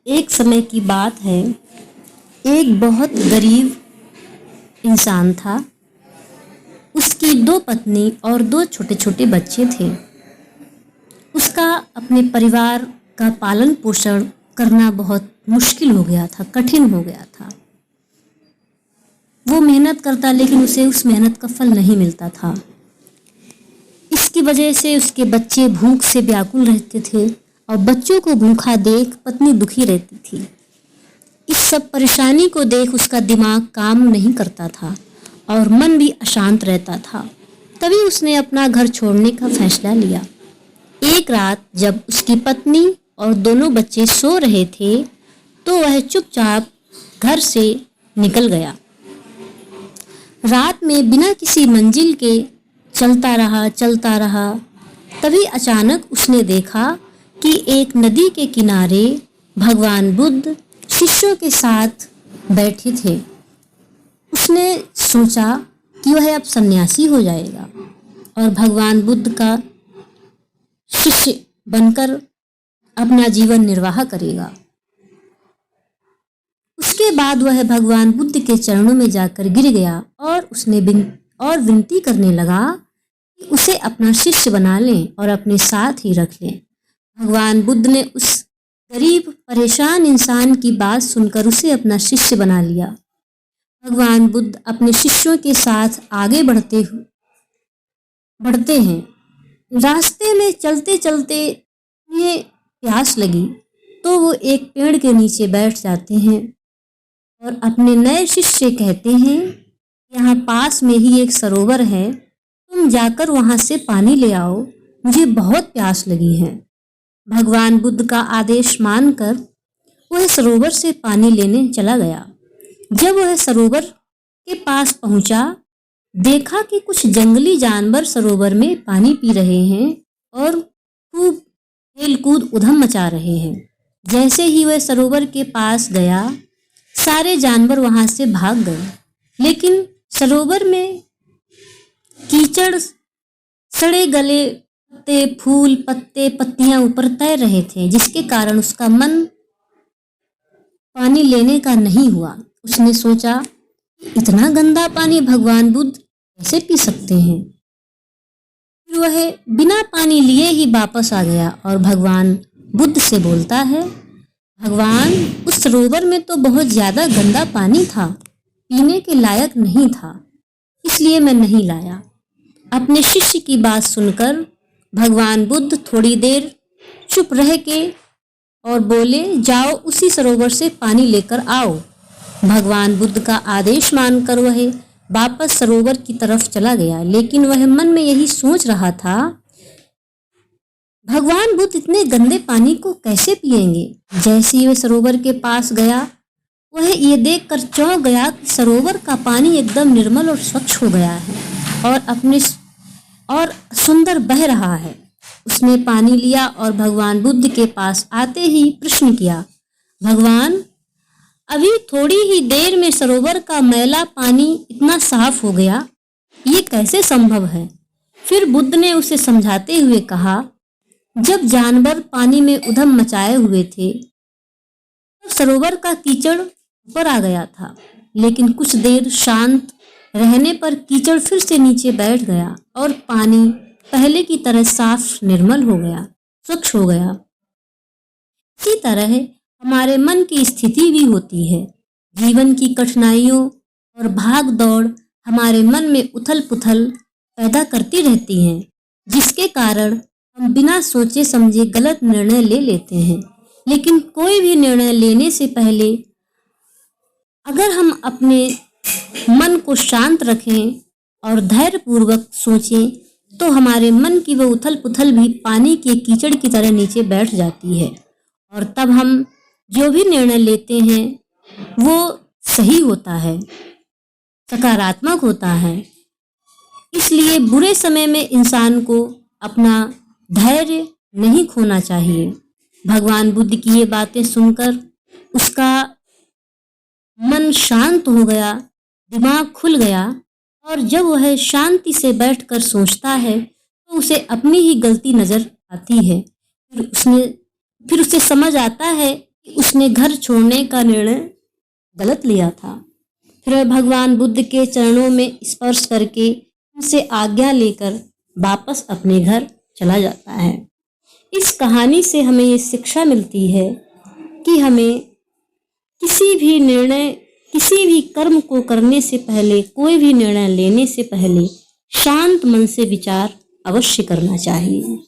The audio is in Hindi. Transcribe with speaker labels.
Speaker 1: एक समय की बात है। एक बहुत गरीब इंसान था। उसकी 2 पत्नी और 2 छोटे-छोटे बच्चे थे। उसका अपने परिवार का पालन पोषण करना बहुत मुश्किल हो गया था, कठिन हो गया था। वो मेहनत करता लेकिन उसे उस मेहनत का फल नहीं मिलता था। इसकी वजह से उसके बच्चे भूख से व्याकुल रहते थे और बच्चों को भूखा देख पत्नी दुखी रहती थी। इस सब परेशानी को देख उसका दिमाग काम नहीं करता था और मन भी अशांत रहता था। तभी उसने अपना घर छोड़ने का फैसला लिया। एक रात जब उसकी पत्नी और दोनों बच्चे सो रहे थे तो वह चुपचाप घर से निकल गया। रात में बिना किसी मंजिल के चलता रहा। तभी अचानक उसने देखा कि एक नदी के किनारे भगवान बुद्ध शिष्यों के साथ बैठे थे। उसने सोचा कि वह अब सन्यासी हो जाएगा और भगवान बुद्ध का शिष्य बनकर अपना जीवन निर्वाह करेगा। उसके बाद वह भगवान बुद्ध के चरणों में जाकर गिर गया और उसने विनती करने लगा कि उसे अपना शिष्य बना लें और अपने साथ ही रख लें। भगवान बुद्ध ने उस गरीब परेशान इंसान की बात सुनकर उसे अपना शिष्य बना लिया। भगवान बुद्ध अपने शिष्यों के साथ आगे बढ़ते हैं। रास्ते में चलते चलते उन्हें प्यास लगी तो वो एक पेड़ के नीचे बैठ जाते हैं और अपने नए शिष्य से कहते हैं, यहाँ पास में ही एक सरोवर है, तुम जाकर वहां से पानी ले आओ, मुझे बहुत प्यास लगी है। भगवान बुद्ध का आदेश मानकर वह सरोवर से पानी लेने चला गया। जब वह सरोवर के पास पहुंचा, देखा कि कुछ जंगली जानवर सरोवर में पानी पी रहे हैं और खूब खेल कूद उधम मचा रहे हैं। जैसे ही वह सरोवर के पास गया, सारे जानवर वहां से भाग गए, लेकिन सरोवर में कीचड़, सड़े गले पत्ते, फूल, पत्ते, पत्तियां ऊपर तैर रहे थे, जिसके कारण उसका मन पानी लेने का नहीं हुआ। उसने सोचा, इतना गंदा पानी भगवान बुद्ध कैसे पी सकते हैं। फिर वह बिना पानी लिए ही वापस आ गया और भगवान बुद्ध से बोलता है, भगवान, उस सरोवर में तो बहुत ज्यादा गंदा पानी था, पीने के लायक नहीं था, इसलिए मैं नहीं लाया। अपने शिष्य की बात सुनकर भगवान बुद्ध थोड़ी देर चुप रह के और बोले, जाओ उसी सरोवर से पानी लेकर आओ। भगवान बुद्ध का आदेश मानकर वह वापस सरोवर की तरफ चला गया, लेकिन वह मन में यही सोच रहा था, भगवान बुद्ध इतने गंदे पानी को कैसे पिएंगे। जैसे ही वह सरोवर के पास गया, वह ये देखकर चौंक गया कि सरोवर का पानी एकदम निर्मल और स्वच्छ हो गया है और सुंदर बह रहा है। उसने पानी लिया और भगवान बुद्ध के पास आते ही प्रश्न किया, भगवान, अभी थोड़ी ही देर में सरोवर का मैला पानी इतना साफ हो गया, ये कैसे संभव है। फिर बुद्ध ने उसे समझाते हुए कहा, जब जानवर पानी में उधम मचाए हुए थे तब सरोवर का कीचड़ ऊपर आ गया था, लेकिन कुछ देर शांत रहने पर कीचड़ फिर से नीचे बैठ गया और पानी पहले की तरह साफ निर्मल हो गया, स्वच्छ हो गया। इसी तरह हमारे मन की स्थिति भी होती है। जीवन की कठिनाइयों और भाग दौड़ हमारे मन में उथल पुथल पैदा करती रहती हैं, जिसके कारण हम बिना सोचे समझे गलत निर्णय ले लेते हैं। लेकिन कोई भी निर्णय लेने से पहले अगर हम अपने मन को शांत रखें और धैर्यपूर्वक सोचें, तो हमारे मन की वो उथल पुथल भी पानी के कीचड़ की तरह नीचे बैठ जाती है और तब हम जो भी निर्णय लेते हैं वो सही होता है, सकारात्मक होता है। इसलिए बुरे समय में इंसान को अपना धैर्य नहीं खोना चाहिए। भगवान बुद्ध की ये बातें सुनकर उसका मन शांत हो गया, दिमाग खुल गया और जब वह शांति से बैठकर सोचता है तो उसे अपनी ही गलती नजर आती है। फिर उसे समझ आता है कि उसने घर छोड़ने का निर्णय गलत लिया था। फिर वह भगवान बुद्ध के चरणों में स्पर्श करके उनसे आज्ञा लेकर वापस अपने घर चला जाता है। इस कहानी से हमें ये शिक्षा मिलती है कि हमें किसी भी कर्म को करने से पहले, कोई भी निर्णय लेने से पहले शांत मन से विचार अवश्य करना चाहिए।